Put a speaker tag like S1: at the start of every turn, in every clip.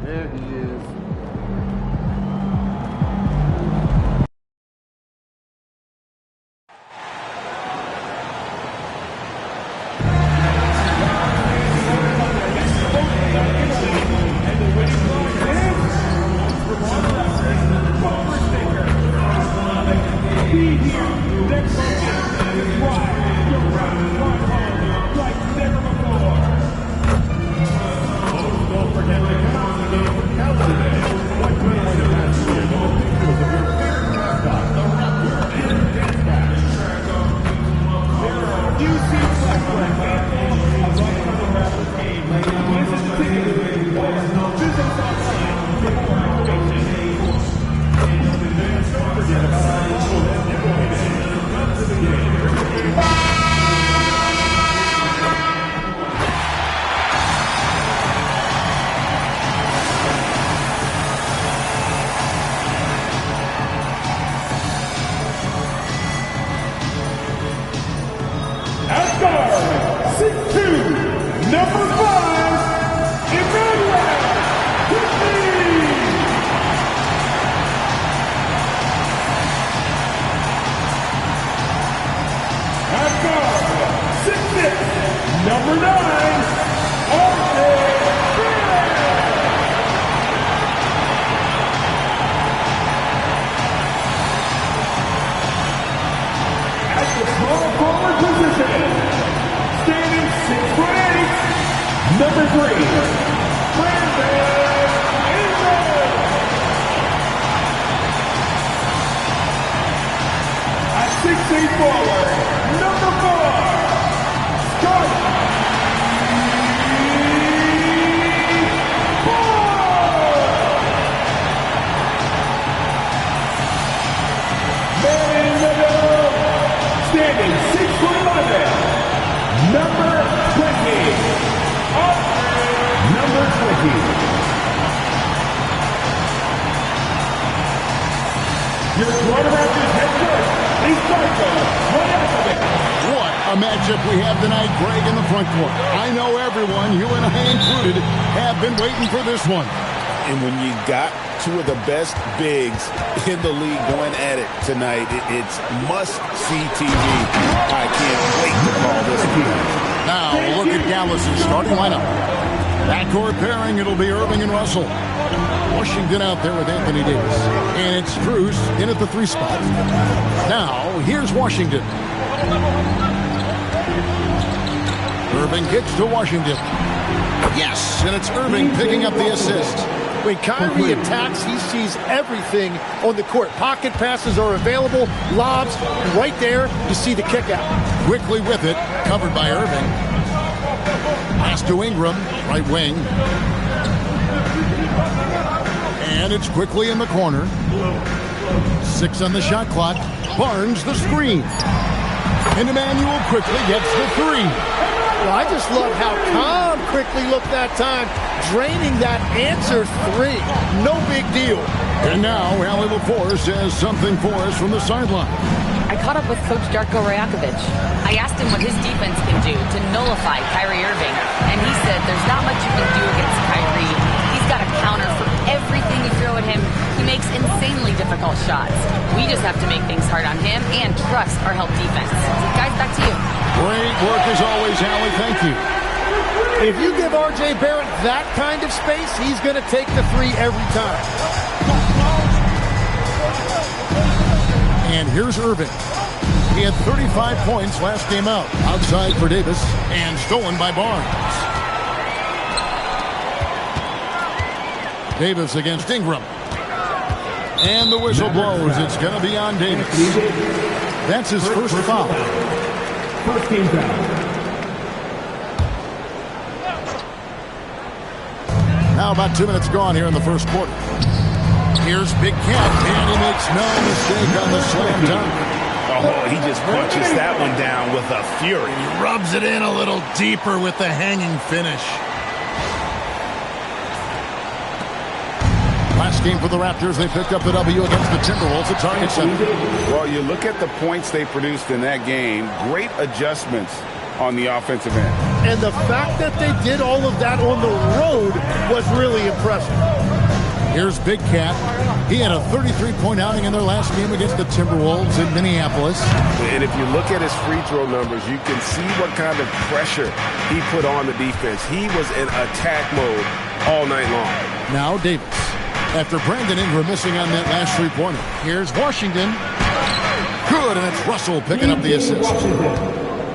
S1: There he is.
S2: Number 9, at the small forward position, standing 6'8", number 3, at 6'8" forward, number 4, standing 6'11", number 20. Number 20. Your quarterback is head coach,
S3: What a matchup we have tonight, Greg, in the front court. I know everyone, you and I included, have been waiting for this one.
S4: And when you got two of the best bigs in the league going at it tonight, it's must-see TV. I can't wait to call this game.
S3: Now, look at Dallas' starting lineup. Backcourt pairing, it'll be Irving and Russell. Washington out there with Anthony Davis. And it's Bruce in at the 3 spot. Now, here's Washington. Irving kicks to Washington. Yes, and it's Irving picking up the assist.
S5: When Kyrie attacks, he sees everything on the court. Pocket passes are available, lobs right there. You see the kick out.
S3: Quickly with it, covered by Irving. Pass to Ingram, right wing. And it's quickly in the corner. 6 on the shot clock. Barnes the screen. And Emmanuel quickly gets the 3.
S5: Well, I just love how calm quickly looked that time, draining that answer 3. No big deal.
S3: And now, Allie LaForce has something for us from the sideline.
S6: I caught up with Coach Darko Rajakovic. I asked him what his defense can do to nullify Kyrie Irving, and he said there's not much you can do against Kyrie. He He's got a counter for everything you throw at him. He makes insanely difficult shots. We just have to make things hard on him and trust our help defense. Guys, back to you.
S3: Great work as always, Allie. Thank you.
S5: If you give R.J. Barrett that kind of space, he's going to take the three every time.
S3: And here's Irving. He had 35 points last game out. Outside for Davis and stolen by Barnes. Davis against Ingram. And the whistle blows. It's going to be on Davis. That's his first foul.
S2: First team foul.
S3: Now about 2 minutes gone here in the first quarter. Here's Big Cat, and he makes no mistake on the slam dunk.
S4: Oh, he just punches that one down with a fury.
S7: He rubs it in a little deeper with the hanging finish.
S3: Last game for the Raptors, they picked up the W against the Timberwolves at Target Center.
S4: Well, you look at the points they produced in that game, great adjustments on the offensive end.
S5: And the fact that they did all of that on the road was really impressive.
S3: Here's Big Cat. He had a 33-point outing in their last game against the Timberwolves in Minneapolis.
S1: And if you look at his free throw numbers, you can see what kind of pressure he put on the defense. He was in attack mode all night long.
S3: Now Davis. After Brandon Ingram missing on that last three-pointer. Here's Washington. Good, and it's Russell picking up the assist.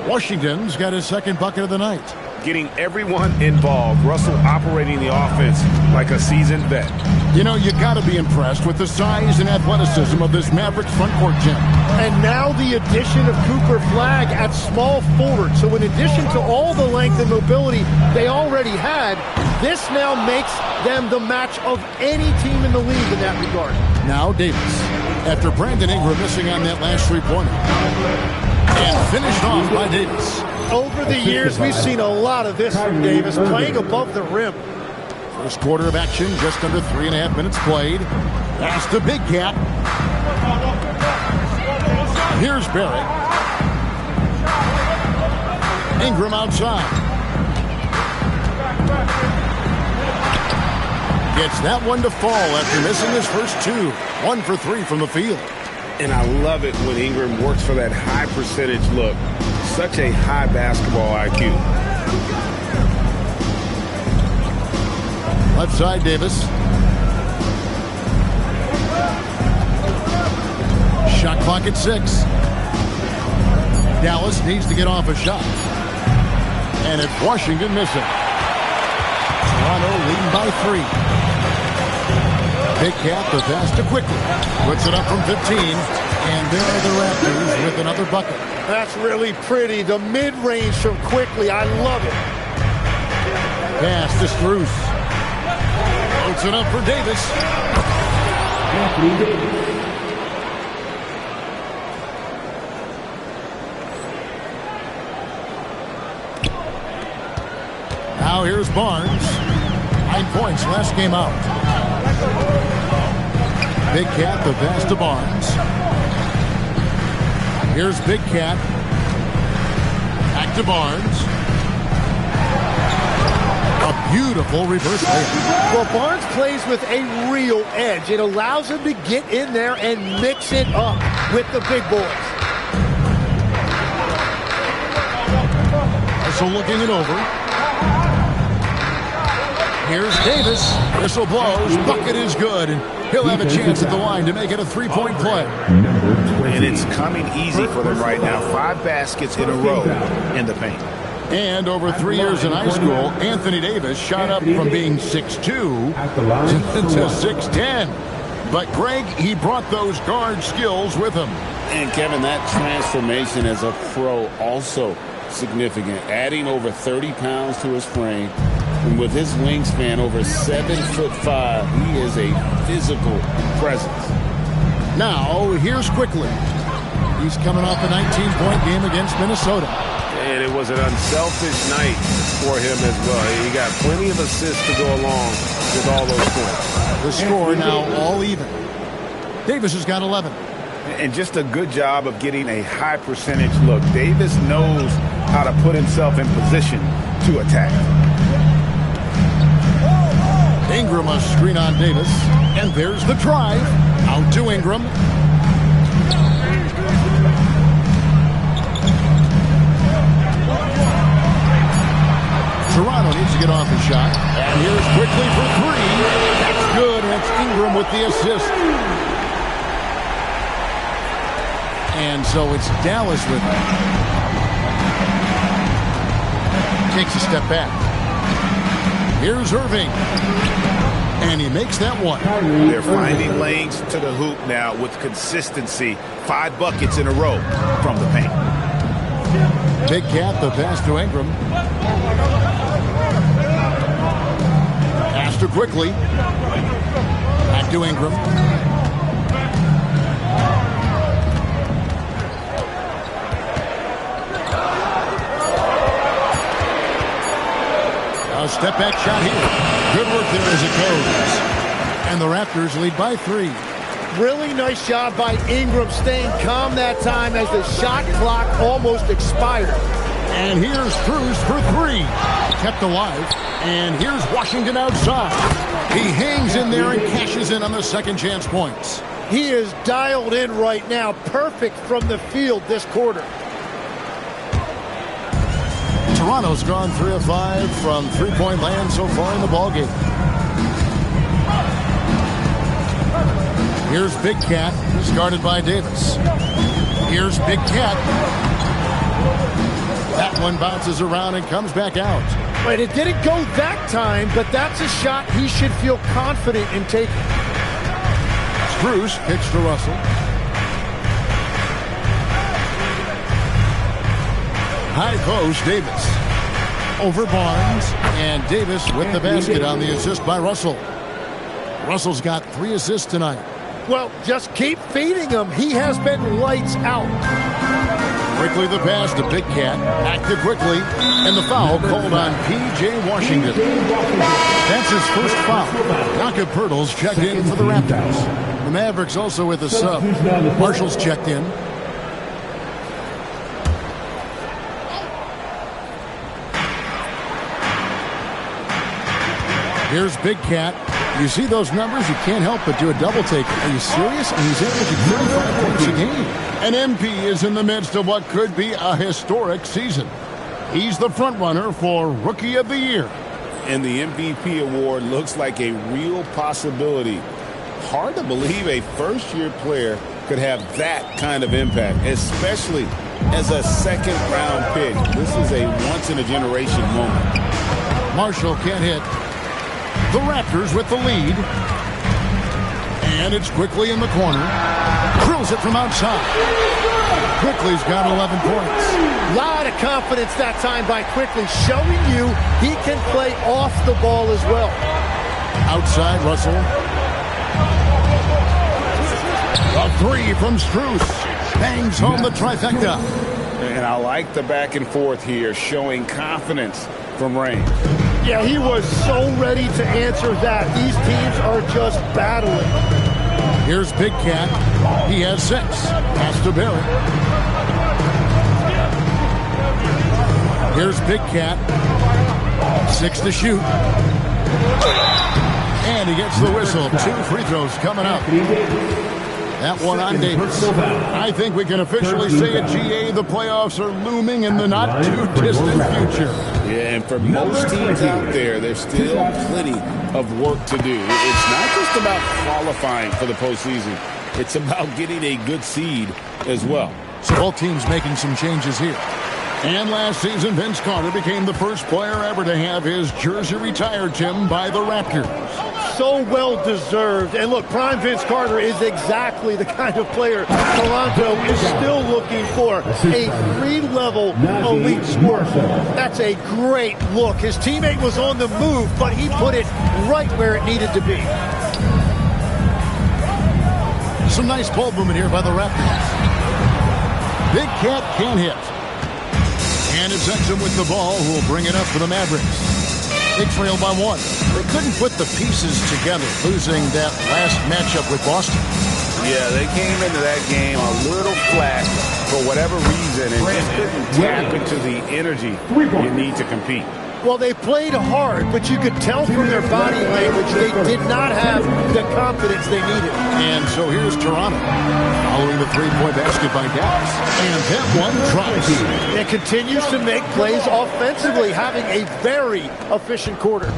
S3: Washington's got his second bucket of the night.
S1: Getting everyone involved. Russell operating the offense like a seasoned vet.
S3: You know, you got to be impressed with the size and athleticism of this Mavericks front court gym.
S5: And now the addition of Cooper Flagg at small forward. So in addition to all the length and mobility they already had, this now makes them the match of any team in the league in that regard.
S3: Now Davis. After Brandon Ingram missing on that last three-pointer. And finished off by Davis.
S5: Over the years, we've seen a lot of this from Davis, playing above the rim.
S3: First quarter of action, just under 3.5 minutes played. Pass to Big Cat. Here's Barrett. Ingram outside. Gets that one to fall after missing his first two. 1 for 3 from the field.
S1: And I love it when Ingram works for that high percentage look. Such a high basketball IQ.
S3: Left side, Davis. Shot clock at 6. Dallas needs to get off a shot. And it's Washington missing. Toronto leading by 3. Big Cat, the pass to Quickly. Puts it up from 15. And there are the Raptors with another bucket.
S5: That's really pretty. The mid-range from Quickly. I love it.
S3: Pass to Strus. Puts it up for Davis. Now here's Barnes. 9 points last game out. Big Cat, the pass to Barnes. Here's Big Cat. Back to Barnes. A beautiful reverse layup.
S5: Well, Barnes plays with a real edge. It allows him to get in there and mix it up with the big boys.
S3: So looking it over. Here's Davis. Whistle blows. Bucket is good. And he'll have a chance at the line to make it a 3-point play.
S4: And it's coming easy for them right now. 5 baskets in a row in the paint.
S3: And over 3 years in high school, Anthony Davis shot up from being 6'2" to 6'10". But Greg, he brought those guard skills with him.
S4: And Kevin, that transformation as a pro also significant. Adding over 30 pounds to his frame. And with his wingspan over 7'5", he is a physical presence.
S3: Now, here's Quickly. He's coming off a 19-point game against Minnesota.
S1: And it was an unselfish night for him as well. He got plenty of assists to go along with all those points.
S3: The score now all even. Davis has got 11.
S4: And just a good job of getting a high percentage look. Davis knows how to put himself in position to attack.
S3: Ingram a screen on Davis. And there's the drive. Out to Ingram. Toronto needs to get off the shot. And here's quickly for three. That's good. And it's Ingram with the assist. And so it's Dallas with it. Takes a step back. Here's Irving. And he makes that one.
S1: They're finding lanes to the hoop now with consistency. 5 buckets in a row from the paint.
S3: Big Cat, the pass to Ingram. Pass to quickly. Back to Ingram. A step back shot here. Good work there as it goes. And the Raptors lead by 3.
S5: Really nice job by Ingram staying calm that time as the shot clock almost expired.
S3: And here's Cruz for 3. Kept alive. And here's Washington outside. He hangs in there and cashes in on the second chance points.
S5: He is dialed in right now. Perfect from the field this quarter.
S3: Toronto's gone 3 of 5 from three-point land so far in the ballgame. Here's Big Cat, discarded by Davis. Here's Big Cat. That one bounces around and comes back out.
S5: But it didn't go that time, but that's a shot he should feel confident in taking.
S3: Strus kicks to Russell. High post, Davis. Over Barnes, and Davis with the basket on the assist by Russell. Russell's got 3 assists tonight.
S5: Well, just keep feeding him. He has been lights out.
S3: Quickly the pass to Big Cat. Back to quickly. And the foul called on P.J. Washington. That's his first foul. Jakob Poeltl's checked in for the Raptors. The Mavericks also with a sub. Marshall's checked in. Here's Big Cat. You see those numbers, you can't help but do a double take. Are you serious? And he's averaging 35 points a game. And MP is in the midst of what could be a historic season. He's the front runner for Rookie of the Year.
S4: And the MVP award looks like a real possibility. Hard to believe a first-year player could have that kind of impact, especially as a second-round pick. This is a once-in-a-generation moment.
S3: Marshall can't hit. The Raptors with the lead. And it's quickly in the corner. Drills it from outside. Quickly's got 11 points.
S5: A lot of confidence that time by Quickly, showing you he can play off the ball as well.
S3: Outside, Russell. A 3 from Strus. Bangs home the trifecta.
S4: And I like the back and forth here, showing confidence from Rain.
S5: Yeah, he was so ready to answer that. These teams are just battling.
S3: Here's Big Cat. He has 6. Pass to Barrett. Here's Big Cat. 6 to shoot. And he gets the whistle. 2 free throws coming up. That one on Davis. I think we can officially say at GA the playoffs are looming in the not-too-distant future.
S4: Yeah, and for most teams out there, there's still plenty of work to do. It's not just about qualifying for the postseason. It's about getting a good seed as well.
S3: So both teams making some changes here. And last season, Vince Carter became the first player ever to have his jersey retired, Tim, by the Raptors.
S5: So well deserved. And look, prime Vince Carter is exactly the kind of player Toronto is still looking for. A 3-level elite scorer. That's a great look. His teammate was on the move, but he put it right where it needed to be.
S3: Some nice ball movement here by the Raptors. Big Cat can't hit. And it's Exum with the ball, who will bring it up for the Mavericks. They trail by 1. They couldn't put the pieces together, losing that last matchup with Boston.
S4: Yeah, they came into that game a little flat for whatever reason and just couldn't tap into the energy you need to compete.
S5: Well, they played hard, but you could tell from their body language they did not have the confidence they needed.
S3: And so here's Toronto, following the three-point basket by Dallas. And that one drops.
S5: It continues to make plays offensively, having a very efficient quarter.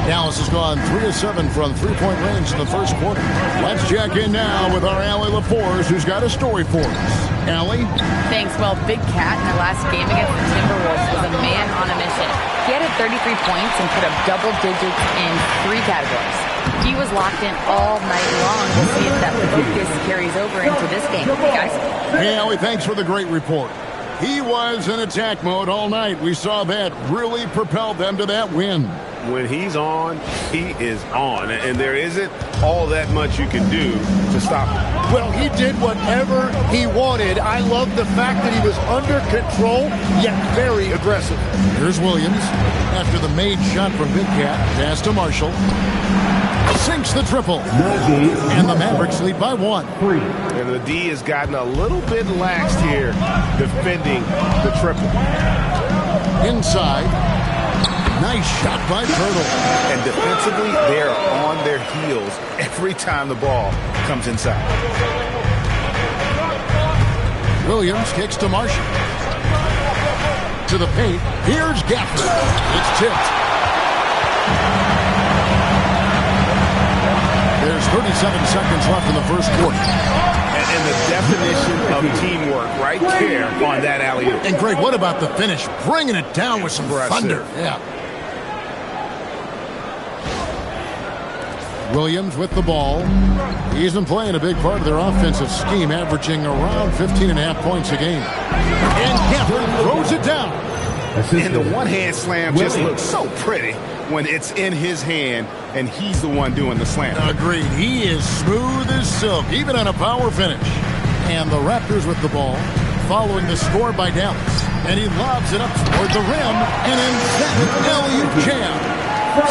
S3: Dallas has gone 3 of 7 from three-point range in the first quarter. Let's check in now with our Allie LaForce, who's got a story for us. Allie?
S6: Thanks. Well, Big Cat in their last game against the Timberwolves was a man on a mission. He had 33 points and put up double digits in 3 categories. He was locked in all night long. We'll see if that focus carries over into this game. Hey, guys.
S3: Hey, Allie, thanks for the great report. He was in attack mode all night. We saw that really propelled them to that win.
S1: When he's on, he is on. And there isn't all that much you can do to stop him.
S5: Well, he did whatever he wanted. I love the fact that he was under control, yet very aggressive.
S3: Here's Williams. After the made shot from Big Cat, pass to Marshall. Sinks the triple. And the Mavericks lead by 1.
S1: And the D has gotten a little bit lax here defending the triple.
S3: Inside. Nice shot by Turtle.
S1: And defensively, they are on their heels every time the ball comes inside.
S3: Williams kicks to Marshall. To the paint. Here's Gafford. It's tipped. There's 37 seconds left in the first quarter.
S1: And the definition of teamwork right there on that alley-oop.
S3: And Greg, what about the finish? Bringing it down with some thunder. Yeah. Williams with the ball. He's been playing a big part of their offensive scheme, averaging around 15.5 points a game. And Gafford throws it down.
S1: And the one-hand slam just looks so pretty when it's in his hand and he's the one doing the slam.
S3: Agreed. He is smooth as silk, even on a power finish. And the Raptors with the ball, following the score by Dallas. And he lobs it up toward the rim, and emphatic alley-oop jam.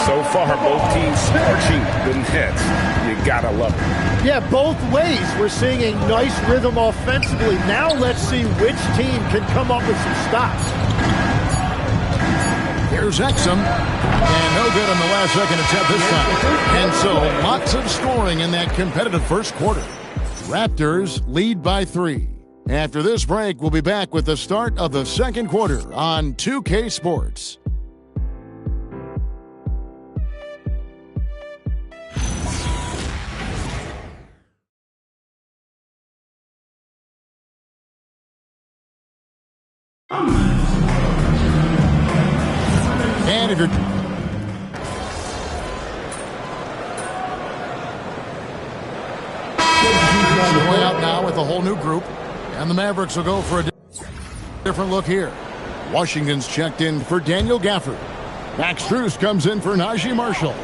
S1: So far, both teams scorching the nets. You gotta love it.
S5: Yeah, both ways. We're seeing a nice rhythm offensively. Now let's see which team can come up with some stops.
S3: Here's Exum. And no good on the last second attempt this time. And so, lots of scoring in that competitive first quarter. Raptors lead by 3. After this break, we'll be back with the start of the second quarter on 2K Sports. And if you're way out now with a whole new group, and the Mavericks will go for a different look here. Washington's checked in for Daniel Gafford. Max Strus comes in for Najee Marshall.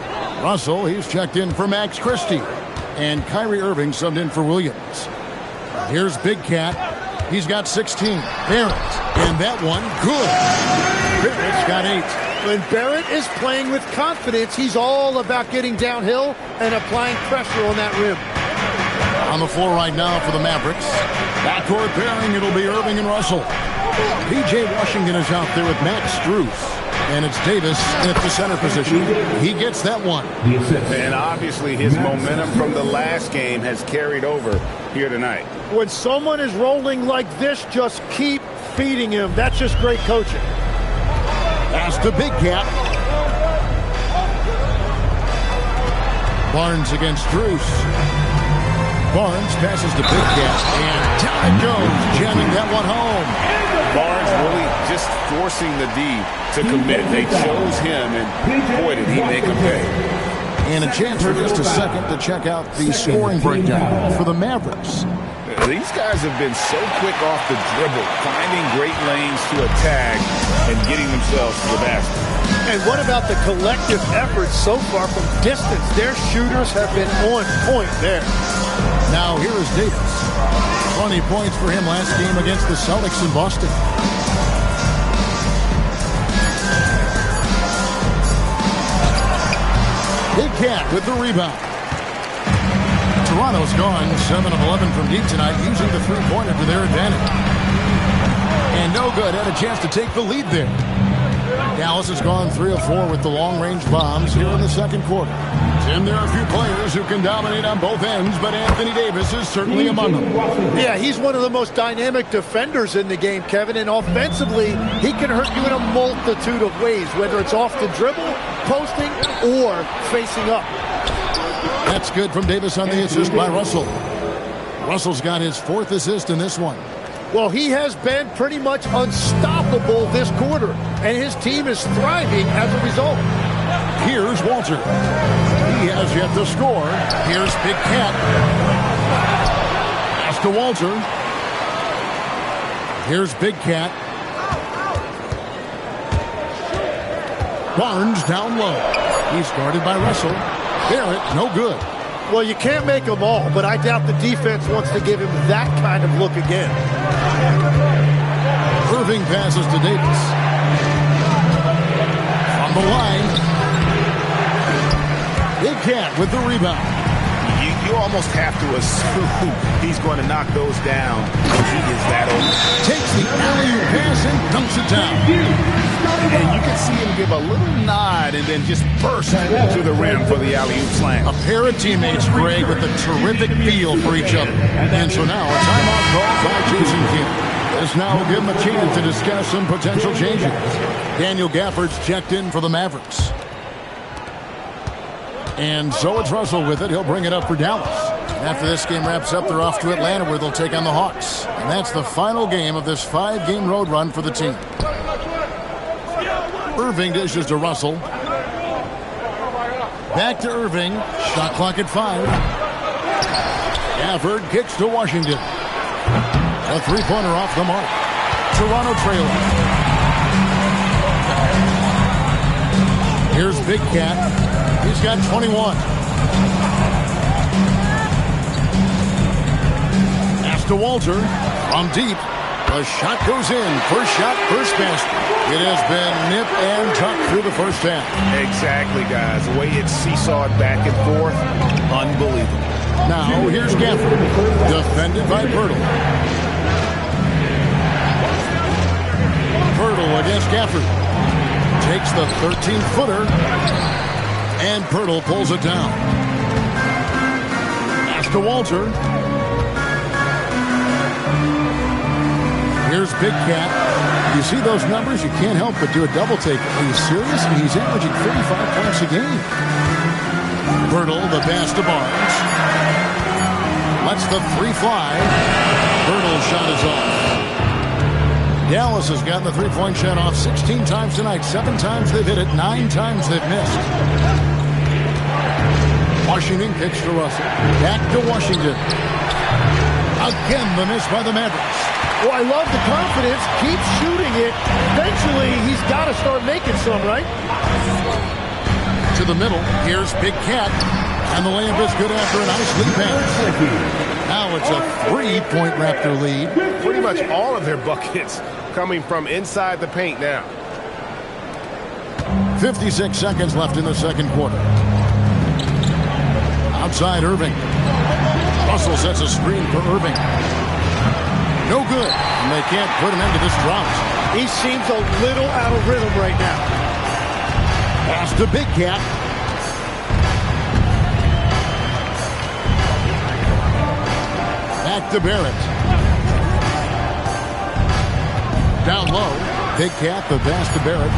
S3: Russell, he's checked in for Max Christie. And Kyrie Irving subbed in for Williams. Here's Big Cat. He's got 16. Barrett. And that one, good. Barrett's got 8.
S5: When Barrett is playing with confidence, he's all about getting downhill and applying pressure on that rim.
S3: On the floor right now for the Mavericks. Backcourt pairing, it'll be Irving and Russell. P.J. Washington is out there with Max Strus. And it's Davis at the center position. He gets that one.
S1: And obviously his momentum from the last game has carried over here tonight.
S5: When someone is rolling like this, just keep feeding him. That's just great coaching.
S3: Pass to Big Cat. Barnes against Strus. Barnes passes to Big Cat. And down it goes, jamming that one home.
S1: Barnes really just forcing the D to commit. They chose him, and boy, did he make a pay.
S3: And a chance for just a second to check out the scoring breakdown for the Mavericks.
S1: These guys have been so quick off the dribble, finding great lanes to attack and getting themselves to the basket.
S5: And what about the collective effort so far from distance? Their shooters have been on point there.
S3: Now here is Davis. 20 points for him last game against the Celtics in Boston. Big Cat with the rebound. Toronto's gone 7 of 11 from deep tonight, using the three-pointer to their advantage. And no good, had a chance to take the lead there. Dallas has gone 3 of 4 with the long-range bombs here in the second quarter. Tim, there are a few players who can dominate on both ends, but Anthony Davis is certainly among them.
S5: Yeah, he's one of the most dynamic defenders in the game, Kevin, and offensively, he can hurt you in a multitude of ways, whether it's off the dribble, posting, or facing up.
S3: That's good from Davis on the assist by Russell. Russell's got his 4th assist in this one.
S5: Well, he has been pretty much unstoppable this quarter, and his team is thriving as a result.
S3: Here's Walter. He has yet to score. Here's Big Cat. Pass to Walter. Here's Big Cat. Barnes down low. He's guarded by Russell. Barrett, no good.
S5: Well, you can't make them all, but I doubt the defense wants to give him that kind of look again.
S3: Irving passes to Davis. From the line. Big Cat with the rebound.
S1: You almost have to assume he's going to knock those down because he is that old.
S3: Takes the alley-oop pass and dunks it down.
S1: And you can see him give a little nod and then just burst to the rim for the alley-oop slam.
S3: A pair of teammates, Greg, with a terrific feel for each other. And so now a timeout called by Jason Kidd. This now will give him a chance to discuss some potential changes. Daniel Gafford's checked in for the Mavericks. And so it's Russell with it. He'll bring it up for Dallas. And after this game wraps up, they're off to Atlanta where they'll take on the Hawks. And that's the final game of this 5-game road run for the team. Irving dishes to Russell. Back to Irving. Shot clock at 5. Gafford kicks to Washington. A 3-pointer off the mark. Toronto trailing. Here's Big Cat. He's got 21. Pass to Walter. From deep. The shot goes in. First shot, first basket. It has been nip and tuck through the first half.
S1: Exactly, guys. The way it's seesawed back and forth, unbelievable.
S3: Now, here's Gafford. Defended by Pirtle. Pirtle against Gafford. Takes the 13-footer. And Pirtle pulls it down. Pass to Walter. Here's Big Cat. You see those numbers? You can't help but do a double take. Are you serious? He's averaging 35 points a game. Pirtle, the pass to Barnes. Lets the 3 fly. Pirtle's shot is off. Dallas has gotten the 3-point shot off 16 times tonight. 7 times they've hit it. 9 times they've missed. Washington kicks to Russell. Back to Washington. Again, the miss by the Mavericks.
S5: Well, I love the confidence. Keep shooting it. Eventually, he's got to start making some, right?
S3: To the middle. Here's Big Cat. And the layup is good after a nice lead pass. Now it's a 3-point Raptor lead.
S1: Pretty much all of their buckets coming from inside the paint now.
S3: 56 seconds left in the second quarter. Outside Irving. Russell sets a screen for Irving. No good. And they can't put an end to this drought.
S5: He seems a little out of rhythm right now.
S3: Pass to Big Cat. Back to Barrett. Down low. Big Cat, the pass to Barrett.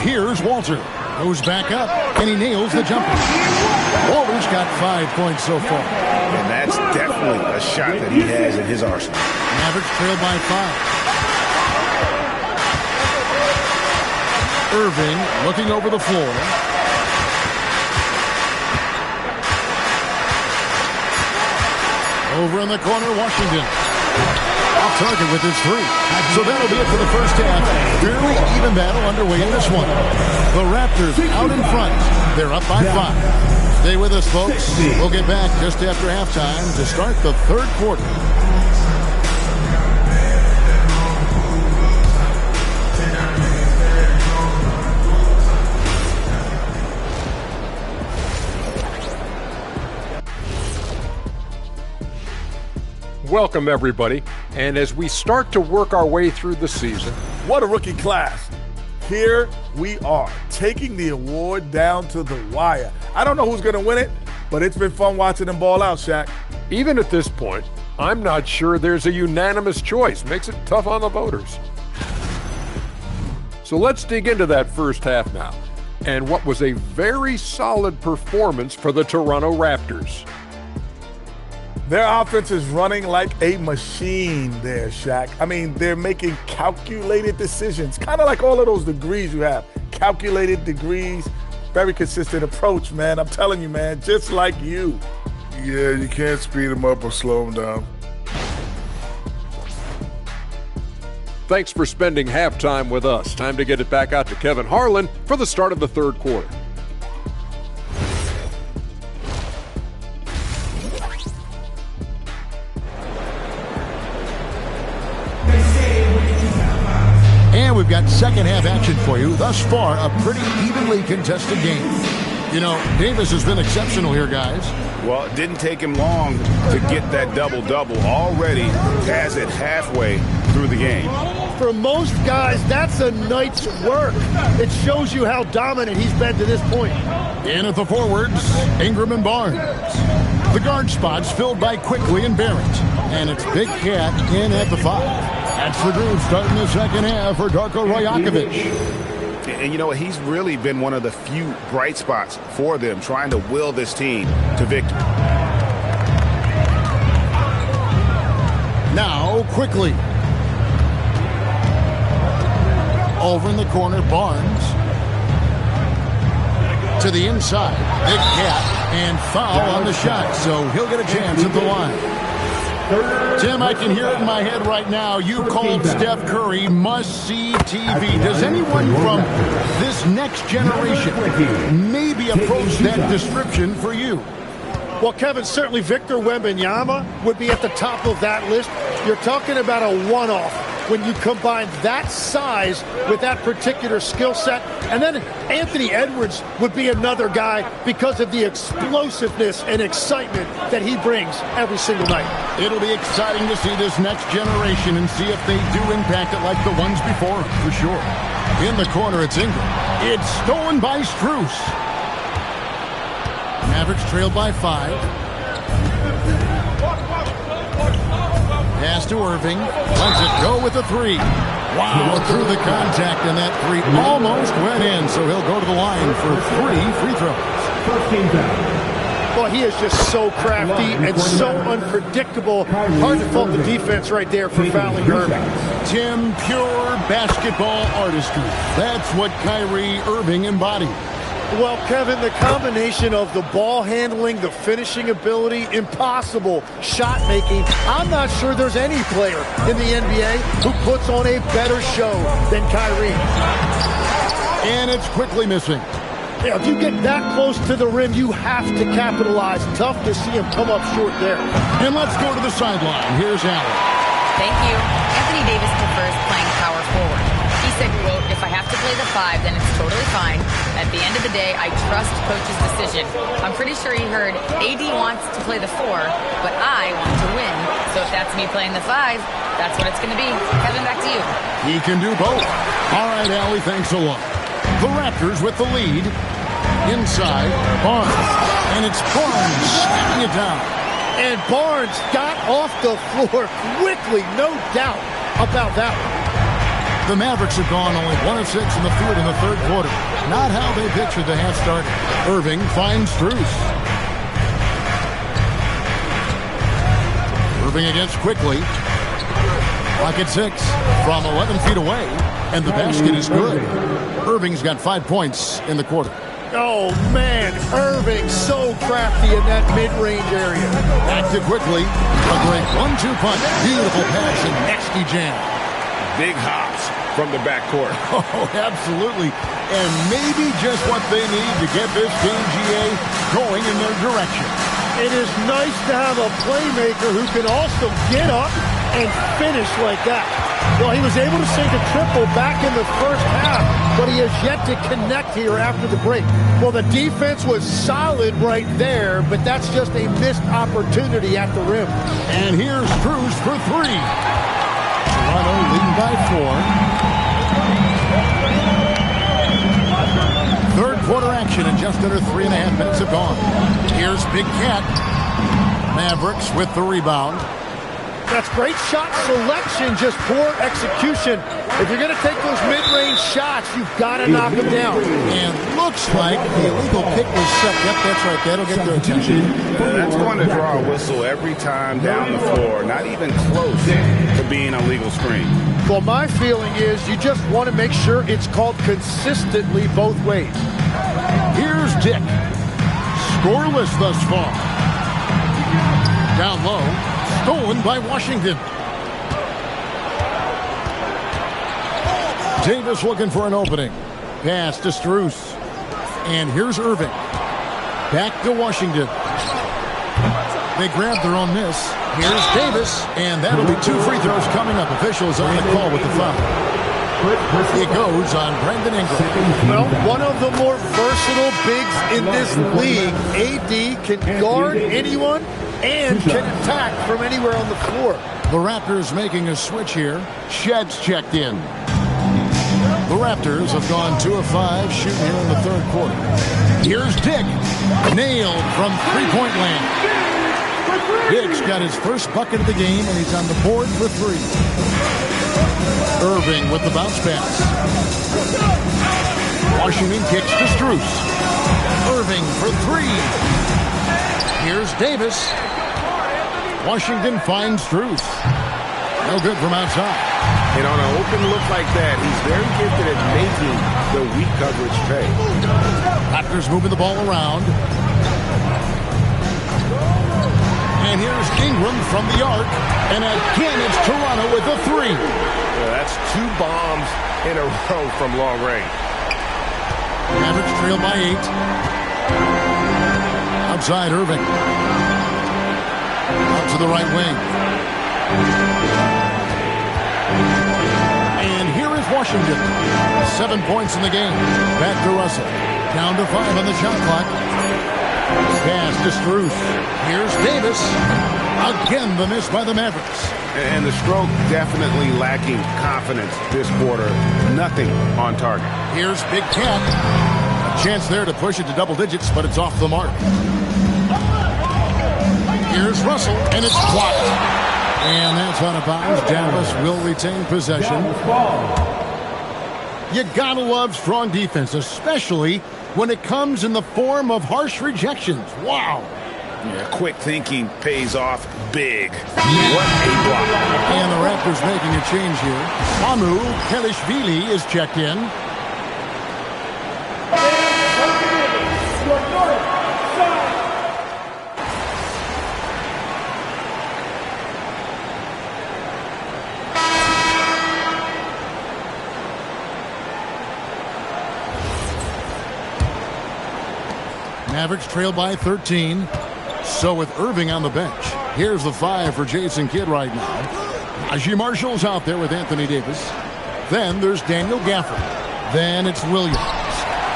S3: Here's Walter. Goes back up, and he nails the jumper. Walter's got 5 points so far.
S1: And that's definitely a shot that he has in his arsenal.
S3: Mavericks trail by 5. Irving looking over the floor. Over in the corner, Washington. Off target with his 3. So that'll be it for the first half. Fairly even battle underway in this one. The Raptors out in front. They're up by 5. Stay with us, folks. We'll get back just after halftime to start the third quarter.
S8: Welcome, everybody. And as we start to work our way through the season,
S9: what a rookie class. Here we are, taking the award down to the wire. I don't know who's going to win it, but it's been fun watching them ball out, Shaq.
S8: even at this point, I'm not sure there's a unanimous choice. Makes it tough on the voters. So let's dig into that first half now, and what was a very solid performance for the Toronto Raptors.
S9: Their offense is running like a machine there, Shaq. I mean, they're making calculated decisions, kind of like all of those degrees you have. Calculated degrees, very consistent approach, man. I'm telling you, man, just like you.
S10: Yeah, you can't speed them up or slow them down.
S8: Thanks for spending halftime with us. Time to get it back out to Kevin Harlan for the start of the third quarter.
S3: And we've got second half action for you. Thus far, a pretty evenly contested game. You know, Davis has been exceptional here, guys.
S1: Well, it didn't take him long to get that double-double. Already has it halfway through the game.
S5: For most guys, that's a night's work. It shows you how dominant he's been to this point.
S3: In at the forwards, Ingram and Barnes. The guard spots filled by Quickly and Barrett. And it's Big Cat in at the 5. That's the group starting the second half for Darko Rajakovic.
S1: And you know, he's really been one of the few bright spots for them, trying to will this team to victory.
S3: Now, Quickly. Over in the corner, Barnes. To the inside, Big Cat, and foul on the shot, so he'll get a chance at the line. Tim, I can hear it in my head right now. You called Steph Curry must-see TV. Does anyone from this next generation maybe approach that description for you?
S5: Well, Kevin, certainly Victor Wembanyama would be at the top of that list. You're talking about a one-off when you combine that size with that particular skill set. And then Anthony Edwards would be another guy because of the explosiveness and excitement that he brings every single night.
S3: It'll be exciting to see this next generation and see if they do impact it like the ones before them, for sure. In the corner, it's Ingram. It's stolen by Strus. Mavericks trailed by 5. Pass to Irving. Lets it go with the 3. Wow, through the contact, and that 3 almost went in, so he'll go to the line for 3 free throws.
S5: Well, he is just so crafty and so unpredictable. Hard to fault the defense right there for fouling Irving.
S3: Tim, pure basketball artistry. That's what Kyrie Irving embodied.
S5: Well, Kevin, the combination of the ball handling, the finishing ability, impossible shot making. I'm not sure there's any player in the NBA who puts on a better show than Kyrie.
S3: And it's quickly missing.
S5: Yeah, if you get that close to the rim, you have to capitalize. Tough to see him come up short there.
S3: And let's go to the sideline. Here's Allen.
S6: Thank you. Anthony Davis prefers playing power forward. He said, quote, "If I have to play the 5, then it's totally fine. At the end of the day, I trust coach's decision." I'm pretty sure he heard AD wants to play the 4, but I want to win. So if that's me playing the 5, that's what it's going to be. Kevin, back to you.
S3: He can do both. All right, Allie, thanks a lot. The Raptors with the lead. Inside, Barnes. And it's Barnes slamming it down.
S5: And Barnes got off the floor quickly, no doubt about that one.
S3: The Mavericks have gone only 1 of 6 in the field in the third quarter. Not how they pictured the half started. Irving finds Strus. Irving against Quickly. Clock at 6 from 11 feet away. And the basket is good. Irving's got 5 points in the quarter.
S5: Oh, man, Irving so crafty in that mid-range area.
S3: Back to Quickly. A great 1-2 punch. Beautiful pass and nasty jam.
S1: Big hops from the backcourt.
S3: Oh, absolutely. And maybe just what they need to get this team, GA, going in their direction.
S5: It is nice to have a playmaker who can also get up and finish like that. Well, he was able to sink a triple back in the first half, but he has yet to connect here after the break. Well, the defense was solid right there, but that's just a missed opportunity at the rim.
S3: And here's Cruz for three. Toronto leading by 4. Third quarter action, and just under 3.5 minutes have gone. Here's Big Cat. Mavericks with the rebound.
S5: That's great shot selection, just poor execution. If you're going to take those mid-range shots, you've got to knock them down.
S3: And looks like the illegal kick was set. Yep, that's right. That'll get their attention.
S1: That's going to draw a whistle every time down the floor. Not even close to being a legal screen.
S5: Well, my feeling is you just want to make sure it's called consistently both ways.
S3: Here's Dick. Scoreless thus far. Down low. Stolen by Washington. Davis looking for an opening. Pass to Strus. And here's Irving. Back to Washington. They grabbed their own miss. Here's Davis. And that'll be 2 free throws coming up. Officials on the call with the foul. It goes on Brandon Ingram.
S5: Well, one of the more versatile bigs in this league. AD can guard anyone and can attack from anywhere on the floor.
S3: The Raptors making a switch here. Shed's checked in. The Raptors have gone 2 of 5 shooting here in the third quarter. Here's Dick. Nailed from three-point land. Dick's got his first bucket of the game, and he's on the board for 3. Irving with the bounce pass. Washington kicks to Strus. Irving for 3. Here's Davis. Washington finds Strus. No good from outside.
S1: And on an open look like that, he's very gifted at making the weak coverage pay.
S3: Raptors moving the ball around. And here's Ingram from the arc. And again, it's Toronto with a 3.
S1: Yeah, that's 2 bombs in a row from long range.
S3: Mavericks trail by 8. Outside Irving. Out to the right wing. And here is Washington. 7 points in the game. Back to Russell. Down to 5 on the shot clock. Pass to Strus. Here's Davis. Again, the miss by the Mavericks.
S1: And the stroke definitely lacking confidence this quarter. Nothing on target.
S3: Here's Big Cat. A chance there to push it to double digits, but it's off the mark. Here's Russell, and it's blocked. And that's out of bounds. Dallas will retain possession. You gotta love strong defense, especially when it comes in the form of harsh rejections. Wow.
S1: Yeah, quick thinking pays off big. What a block.
S3: And the Raptors making a change here. Samu Kelishvili is checked in. Mavericks trail by 13. So with Irving on the bench, here's the 5 for Jason Kidd right now. Najee Marshall's out there with Anthony Davis. Then there's Daniel Gafford. Then it's Williams.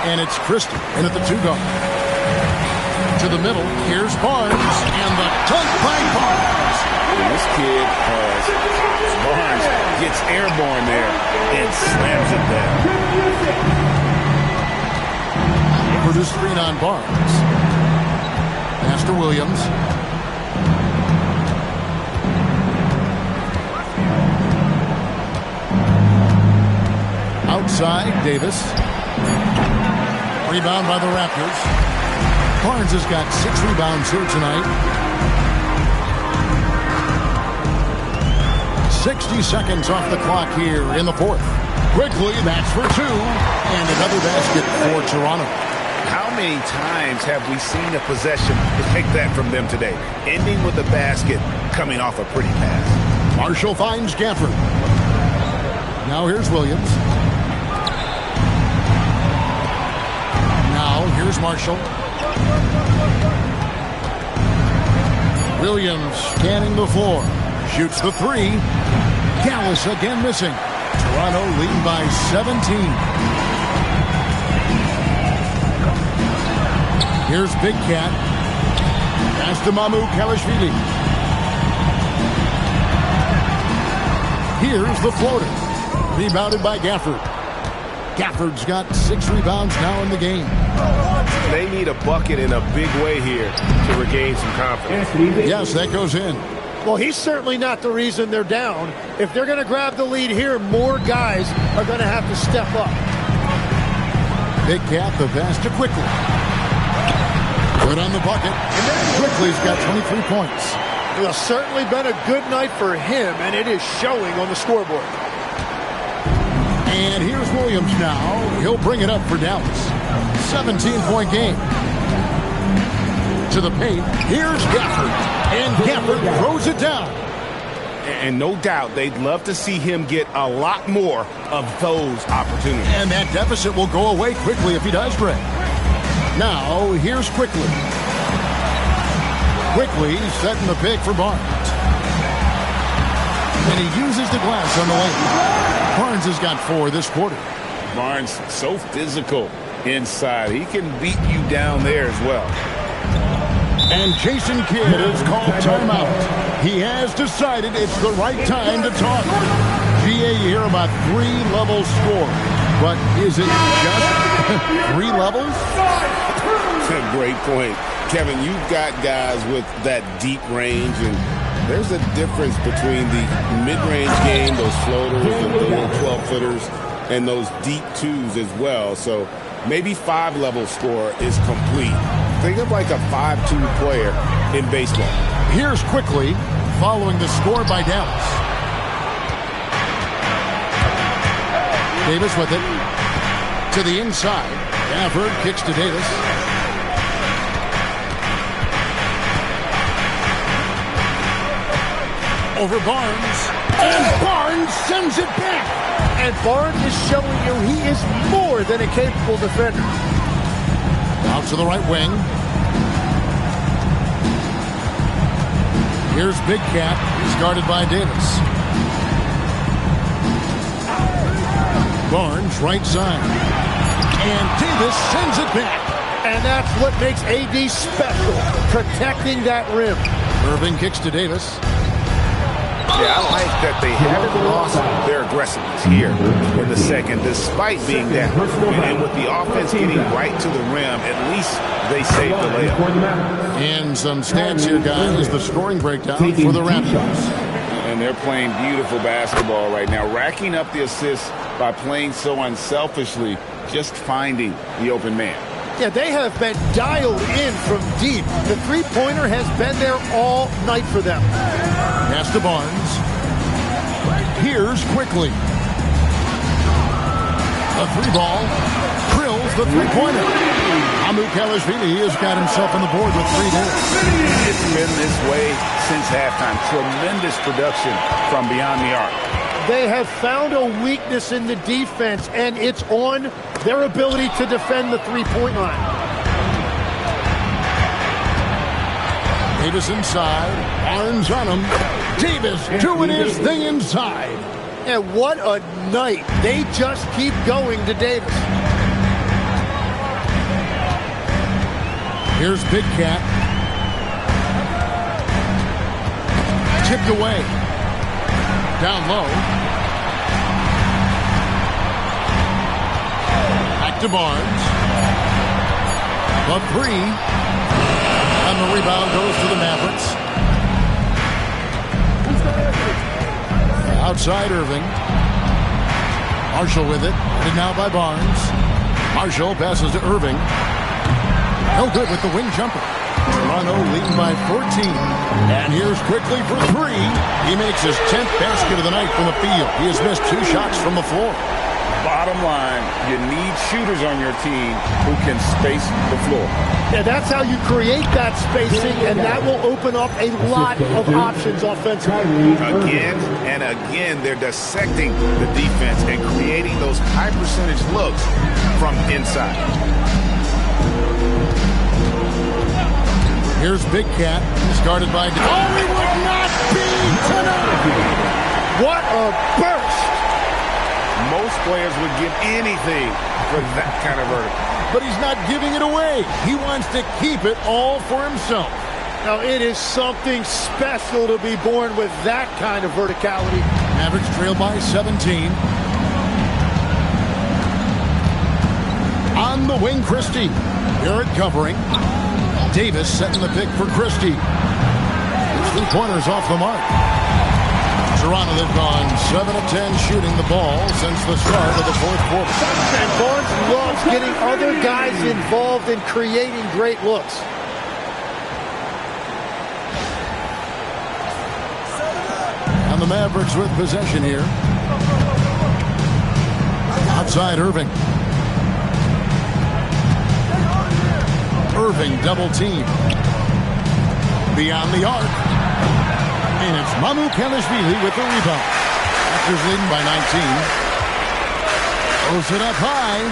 S3: And it's Christie in at the 2 guard. To the middle, here's Barnes. And the dunk by Barnes.
S1: And this kid has Barnes gets airborne there and slams it down.
S3: For the screen on Barnes. Pass to Williams. Outside, Davis. Rebound by the Raptors. Barnes has got 6 rebounds here tonight. 60 seconds off the clock here in the fourth. Quickly, that's for 2. And another basket for Toronto.
S1: How many times have we seen a possession like that from them today? Ending with a basket, coming off a pretty pass.
S3: Marshall finds Gafford. Now here's Williams. Now here's Marshall. Williams scanning the floor. Shoots the 3. Dallas again missing. Toronto leading by 17. Here's Big Cat. Pass to MyCareer. Here's the floater. Rebounded by Gafford. Gafford's got 6 rebounds now in the game.
S1: They need a bucket in a big way here to regain some confidence.
S3: Yes, that goes in.
S5: Well, he's certainly not the reason they're down. If they're going to grab the lead here, more guys are going to have to step up.
S3: Big Cat, the pass to Quickly. Good on the bucket. Quickly's got 23 points.
S5: It's certainly been a good night for him, and it is showing on the scoreboard.
S3: And here's Williams now. He'll bring it up for Dallas. 17-point game. To the paint. Here's Gafford. And Gafford throws it down.
S1: And no doubt they'd love to see him get a lot more of those opportunities.
S3: And that deficit will go away quickly if he does, Greg. Now, here's Quickly. Quickly setting the pick for Barnes. And he uses the glass on the lane. Barnes has got 4 this quarter.
S4: Barnes so physical inside. He can beat you down there as well.
S3: And Jason Kidd has called timeout. He has decided it's the right time to talk. GA, you hear about 3-level score. But is it just 3 levels?
S4: Great point. Kevin, you've got guys with that deep range, and there's a difference between the mid-range game, those floaters, the little 12-footers, and those deep 2s as well. So maybe 5-level score is complete. Think of like a 5-2 player in baseball.
S3: Here's Quickly following the score by Dallas. Davis with it. To the inside. Gafford kicks to Davis. Over Barnes. And Barnes sends it back.
S5: And Barnes is showing you he is more than a capable defender.
S3: Out to the right wing. Here's Big Cat. He's guarded by Davis. Barnes right side. And Davis sends it back.
S5: And that's what makes AD special, protecting that rim.
S3: Irving kicks to Davis.
S1: Yeah, I like that they haven't lost their aggressiveness here in the second, despite being down. And with the offense getting right to the rim, at least they saved the layup.
S3: And some stats here, guys. The scoring breakdown for the Raptors.
S4: And they're playing beautiful basketball right now, racking up the assists by playing so unselfishly, just finding the open man.
S5: Yeah, they have been dialed in from deep. The three-pointer has been there all night for them.
S3: Pass to Barnes. Here's Quickly. A 3-ball. Drills the three-pointer. MyCareer has got himself on the board with 3 hits.
S1: It's been this way since halftime. Tremendous production from beyond the arc.
S5: They have found a weakness in the defense, and it's on their ability to defend the three-point line.
S3: Davis inside. Barnes on him. Davis doing his thing inside.
S5: And what a night. They just keep going to Davis.
S3: Here's Big Cat. Tipped away. Down low. Back to Barnes. The 3. And the rebound goes to the Mavericks. Outside Irving. Marshall with it. And now by Barnes. Marshall passes to Irving. No good with the wing jumper. Toronto leading by 14. And here's Quickly for 3. He makes his 10th basket of the night from the field. He has missed 2 shots from the floor.
S4: Bottom line, you need shooters on your team who can space the floor.
S5: Yeah, that's how you create that spacing, and that will open up a lot of options offensively.
S1: Again and again, they're dissecting the defense and creating those high-percentage looks from inside.
S3: Here's Big Cat. He's guarded by... Oh, he will not be tonight!
S5: What a burst!
S1: Most players would give anything for that kind of vertical.
S3: But he's not giving it away. He wants to keep it all for himself.
S5: Now, it is something special to be born with that kind of verticality.
S3: Mavericks trail by 17. On the wing, Christie. Barrett covering. Davis setting the pick for Christie. 3-pointers off the mark. Toronto, they've gone 7 of 10 shooting the ball since the start of the fourth quarter.
S5: And Barnes loves getting other guys involved in creating great looks.
S3: And the Mavericks with possession here. Outside Irving. Irving double team. Beyond the arc. And it's Mamu Kelishvili with the rebound. Raptors leading by 19. Throws it up high.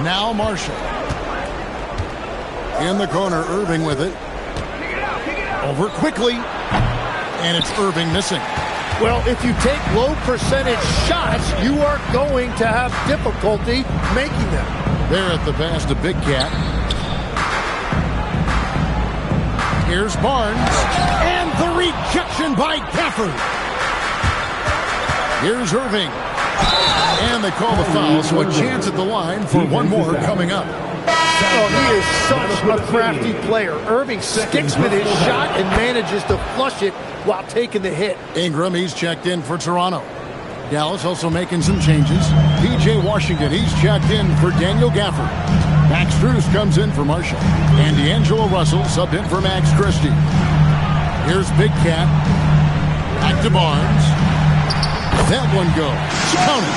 S3: Now Marshall. In the corner, Irving with it. Over quickly. And it's Irving missing.
S5: Well, if you take low percentage shots, you are going to have difficulty making them.
S3: There at the pass to Big Cat. Here's Barnes. And the rejection by Gafford. Here's Irving. And they call the foul, so a chance at the line for one more coming up.
S5: Oh, he is such a crafty player. Irving sticks with his shot and manages to flush it while taking the hit.
S3: Ingram, he's checked in for Toronto. Dallas also making some changes. P.J. Washington, he's checked in for Daniel Gafford. Max Strus comes in for Marshall. And D'Angelo Russell subbed in for Max Christie. Here's Big Cat. Back to Barnes. That one goes. Counted.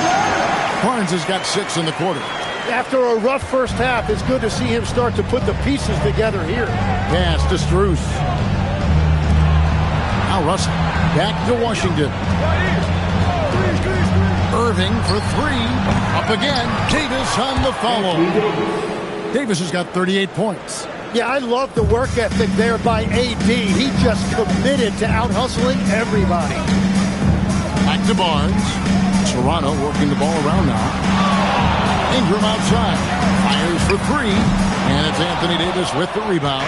S3: Barnes has got 6 in the quarter.
S5: After a rough first half, it's good to see him start to put the pieces together here.
S3: Pass to Strus. Now Russell. Back to Washington. Irving for 3. Up again. Davis on the follow. Davis has got 38 points.
S5: Yeah, I love the work ethic there by AD. He just committed to out-hustling everybody.
S3: Back to Barnes. Toronto working the ball around now. Ingram outside. Fires for 3. And it's Anthony Davis with the rebound.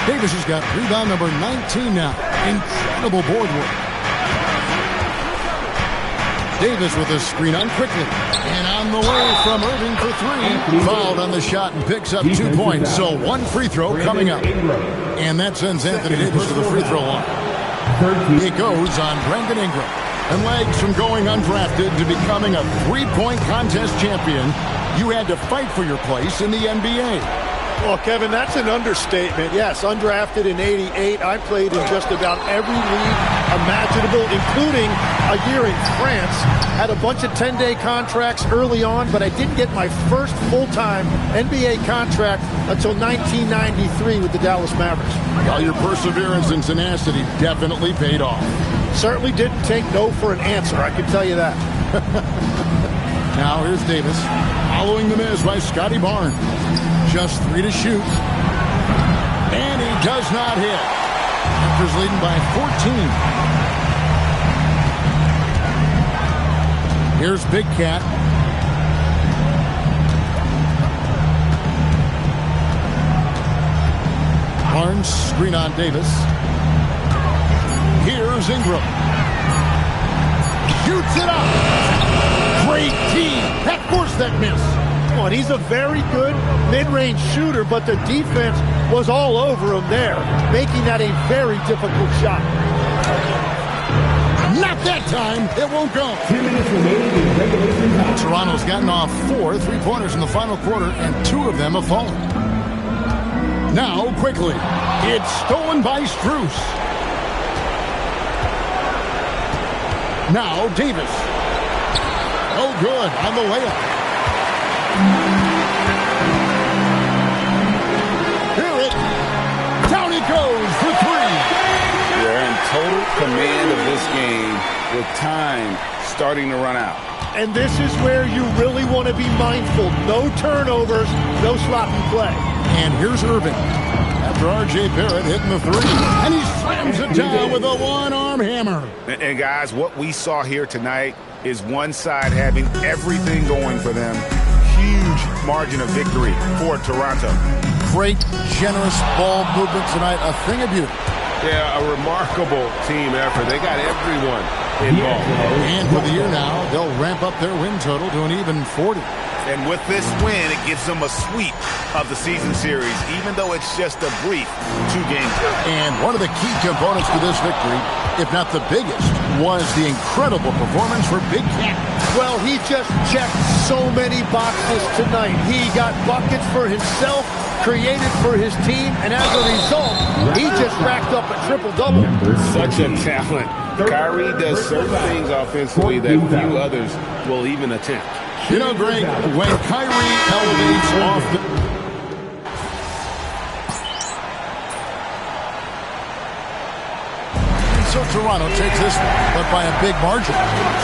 S3: Davis has got rebound number 19 now. Incredible board work. Davis with a screen on quickly. And on the way from Irving for 3. Fouled on the shot and picks up 2 points. So 1 free throw coming up. And that sends Anthony Davis to the free throw line. It goes on Brandon Ingram. And legs from going undrafted to becoming a 3-point contest champion, you had to fight for your place in the NBA.
S5: Well, Kevin, that's an understatement. Yes, undrafted in '88. I played in just about every league imaginable, including a year in France. Had a bunch of 10-day contracts early on, but I didn't get my first full-time NBA contract until 1993 with the Dallas Mavericks.
S3: Well, your perseverance and tenacity definitely paid off.
S5: Certainly didn't take no for an answer, I can tell you that.
S3: Now here's Davis, following the miss by Scotty Barnes. Just 3 to shoot. And he does not hit. Raptors leading by 14. Here's Big Cat. Barnes, screen on Davis. Here's Ingram. Shoots it up. Great team. That forced that miss.
S5: And he's a very good mid-range shooter, but the defense was all over him there, making that a very difficult shot.
S3: Not that time. It won't go.
S2: 2 minutes remaining in regulation time.
S3: Toronto's gotten off 4 3-pointers in the final quarter, and 2 of them have fallen. Now, quickly, it's stolen by Strus. Now, Davis. Oh, good on the layup. Hear it. Down it goes for 3.
S4: They're in total command of this game with time starting to run out.
S5: And this is where you really want to be mindful. No turnovers, no sloppy play.
S3: And here's Irving. After R.J. Barrett hitting the 3. And he slams slams it down with a one-arm hammer.
S1: And guys, what we saw here tonight is one side having everything going for them. Huge margin of victory for Toronto.
S3: Great, generous ball movement tonight. A thing of beauty.
S11: Yeah, a remarkable team effort. They got everyone involved.
S3: And for the year now, they'll ramp up their win total to an even 40.
S1: And with this win, it gives them a sweep of the season series, even though it's just a brief 2-game period.
S3: And one of the key components to this victory, if not the biggest, was the incredible performance for Big Cat.
S5: Well, he just checked so many boxes tonight. He got buckets for himself, created for his team, and as a result, he just racked up a triple-double.
S11: Such a talent. Kyrie does certain things offensively that few others will even attempt.
S3: You know, Greg, when Kyrie elevates off the... So Toronto takes this one, but by a big margin.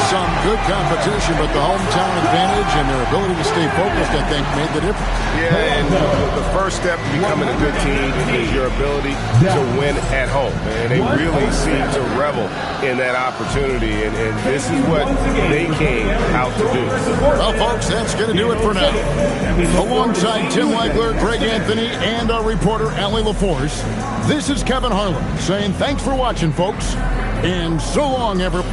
S3: Some good competition, but the hometown advantage and their ability to stay focused, I think, made the difference.
S11: Yeah, and the first step to becoming a good team is your ability to win at home. And they really seem to revel in that opportunity, and this is what they came out to do.
S3: Well, folks, that's going to do it for now. Alongside Tim Legler, Greg Anthony, and our reporter, Allie LaForce, this is Kevin Harlan saying thanks for watching, folks, and so long, everyone.